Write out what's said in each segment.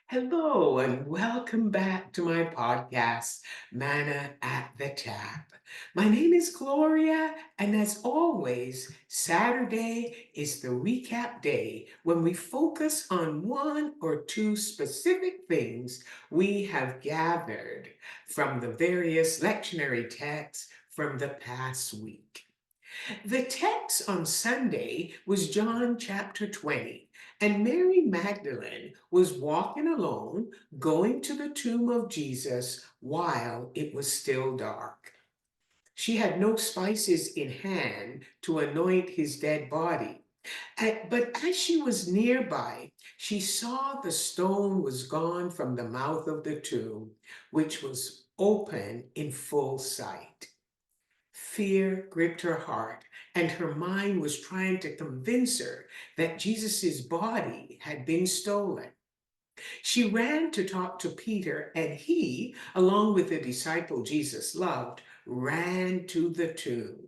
Hello, and welcome back to my podcast, Manna at the Tap. My name is Gloria, and as always, Saturday is the recap day when we focus on one or two specific things we have gathered from the various lectionary texts from the past week. The text on Sunday was John chapter 20, and Mary Magdalene was walking alone, going to the tomb of Jesus while it was still dark. She had no spices in hand to anoint his dead body. But as she was nearby, she saw the stone was gone from the mouth of the tomb, which was open in full sight. Fear gripped her heart, and her mind was trying to convince her that Jesus' body had been stolen. She ran to talk to Peter, and he, along with the disciple Jesus loved, ran to the tomb.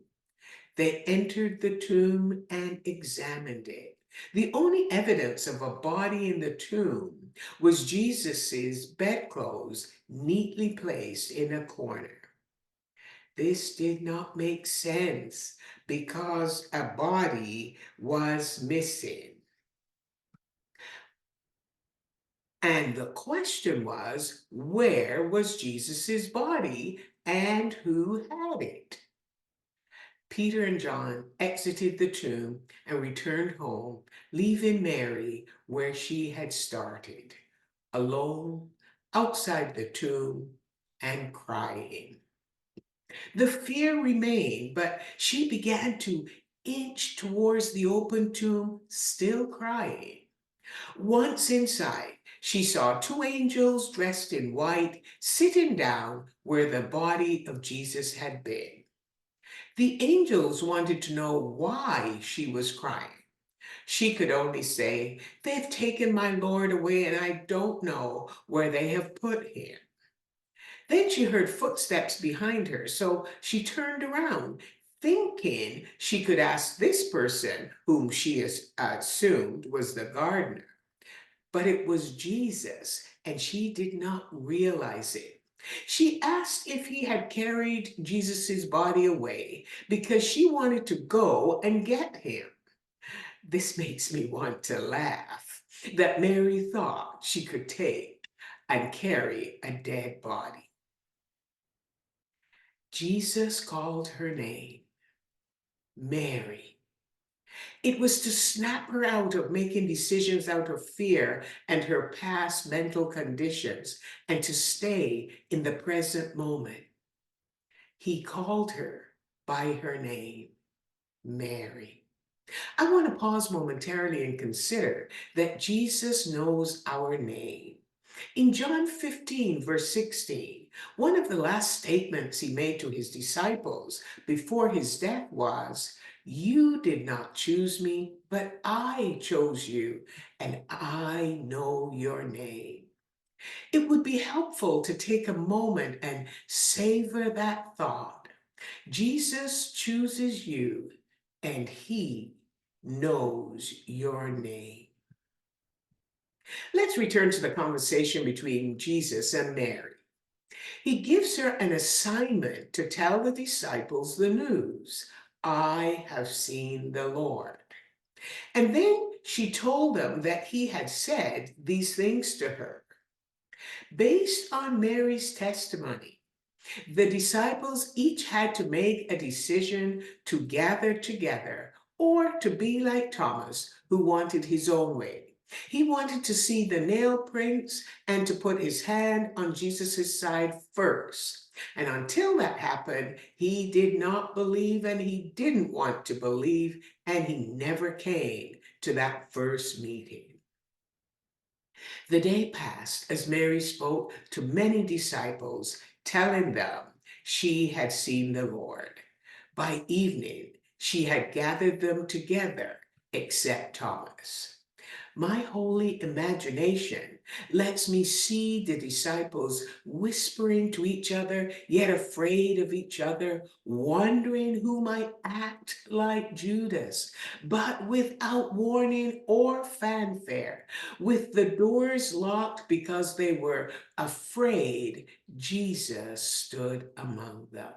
They entered the tomb and examined it. The only evidence of a body in the tomb was Jesus's bedclothes neatly placed in a corner. This did not make sense because a body was missing. And the question was, where was Jesus's body and who had it? Peter and John exited the tomb and returned home, leaving Mary where she had started, alone outside the tomb and crying. The fear remained, but she began to inch towards the open tomb, still crying. Once inside, she saw two angels dressed in white sitting down where the body of Jesus had been. The angels wanted to know why she was crying. She could only say, "They've taken my Lord away, and I don't know where they have put him." Then she heard footsteps behind her, so she turned around, thinking she could ask this person, whom she assumed was the gardener. But it was Jesus, and she did not realize it. She asked if he had carried Jesus's body away because she wanted to go and get him. This makes me want to laugh that Mary thought she could take and carry a dead body. Jesus called her name, Mary. It was to snap her out of making decisions out of fear and her past mental conditions and to stay in the present moment. He called her by her name, Mary. I want to pause momentarily and consider that Jesus knows our name. In John 15, verse 16, one of the last statements he made to his disciples before his death was, "You did not choose me, but I chose you, and I know your name." It would be helpful to take a moment and savor that thought. Jesus chooses you, and he knows your name. Let's return to the conversation between Jesus and Mary. He gives her an assignment to tell the disciples the news. "I have seen the Lord." And then she told them that he had said these things to her. Based on Mary's testimony, the disciples each had to make a decision to gather together or to be like Thomas, who wanted his own way. He wanted to see the nail prints and to put his hand on Jesus' side first. And until that happened, he did not believe and he didn't want to believe, and he never came to that first meeting. The day passed as Mary spoke to many disciples, telling them she had seen the Lord. By evening, she had gathered them together, except Thomas. My holy imagination lets me see the disciples whispering to each other, yet afraid of each other, wondering who might act like Judas, but without warning or fanfare, with the doors locked because they were afraid. Jesus stood among them.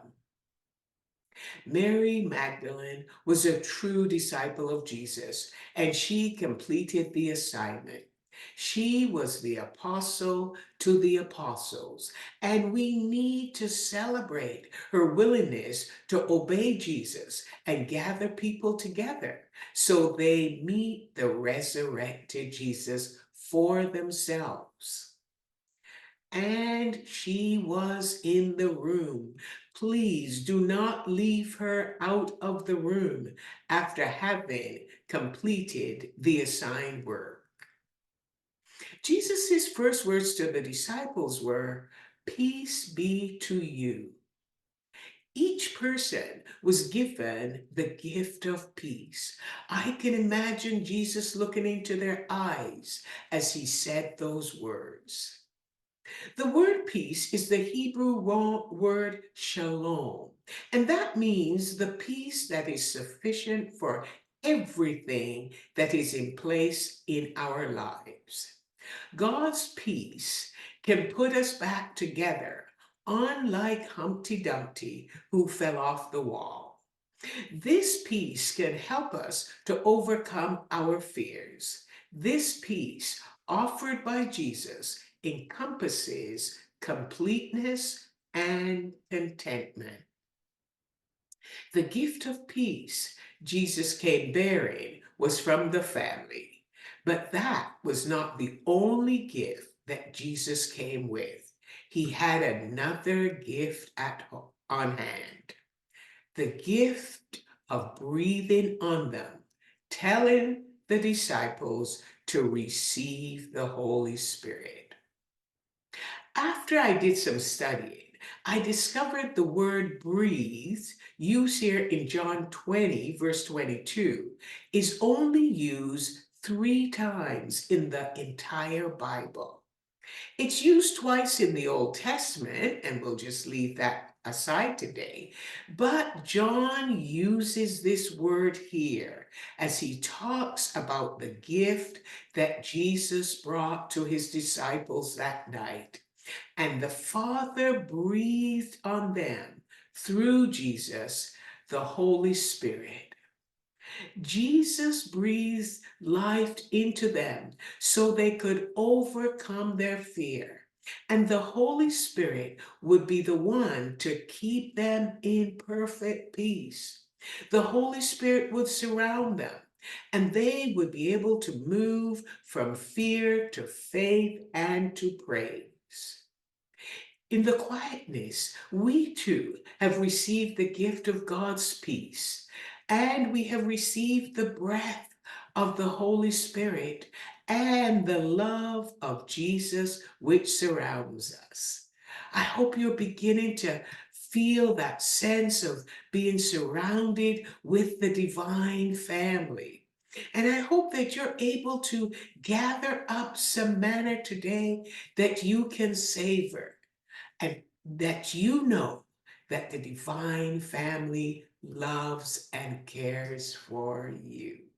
Mary Magdalene was a true disciple of Jesus, and she completed the assignment. She was the apostle to the apostles, and we need to celebrate her willingness to obey Jesus and gather people together so they meet the resurrected Jesus for themselves. And she was in the room. Please do not leave her out of the room after having completed the assigned work. Jesus' first words to the disciples were, "Peace be to you." Each person was given the gift of peace. I can imagine Jesus looking into their eyes as he said those words. The word peace is the Hebrew word shalom, and that means the peace that is sufficient for everything that is in place in our lives. God's peace can put us back together, unlike Humpty Dumpty, who fell off the wall. This peace can help us to overcome our fears. This peace offered by Jesus encompasses completeness and contentment. The gift of peace Jesus came bearing was from the family, but that was not the only gift that Jesus came with. He had another gift on hand, the gift of breathing on them, telling the disciples to receive the Holy Spirit. After I did some studying, I discovered the word breathe, used here in John 20, verse 22, is only used 3 times in the entire Bible. It's used twice in the Old Testament, and we'll just leave that aside today. But John uses this word here as he talks about the gift that Jesus brought to his disciples that night. And the Father breathed on them through Jesus, the Holy Spirit. Jesus breathed life into them so they could overcome their fear. And the Holy Spirit would be the one to keep them in perfect peace. The Holy Spirit would surround them, and they would be able to move from fear to faith and to praise. In the quietness, we too have received the gift of God's peace, and we have received the breath of the Holy Spirit and the love of Jesus which surrounds us. I hope you're beginning to feel that sense of being surrounded with the divine family. And I hope that you're able to gather up some manna today that you can savor, and that you know that the divine family loves and cares for you.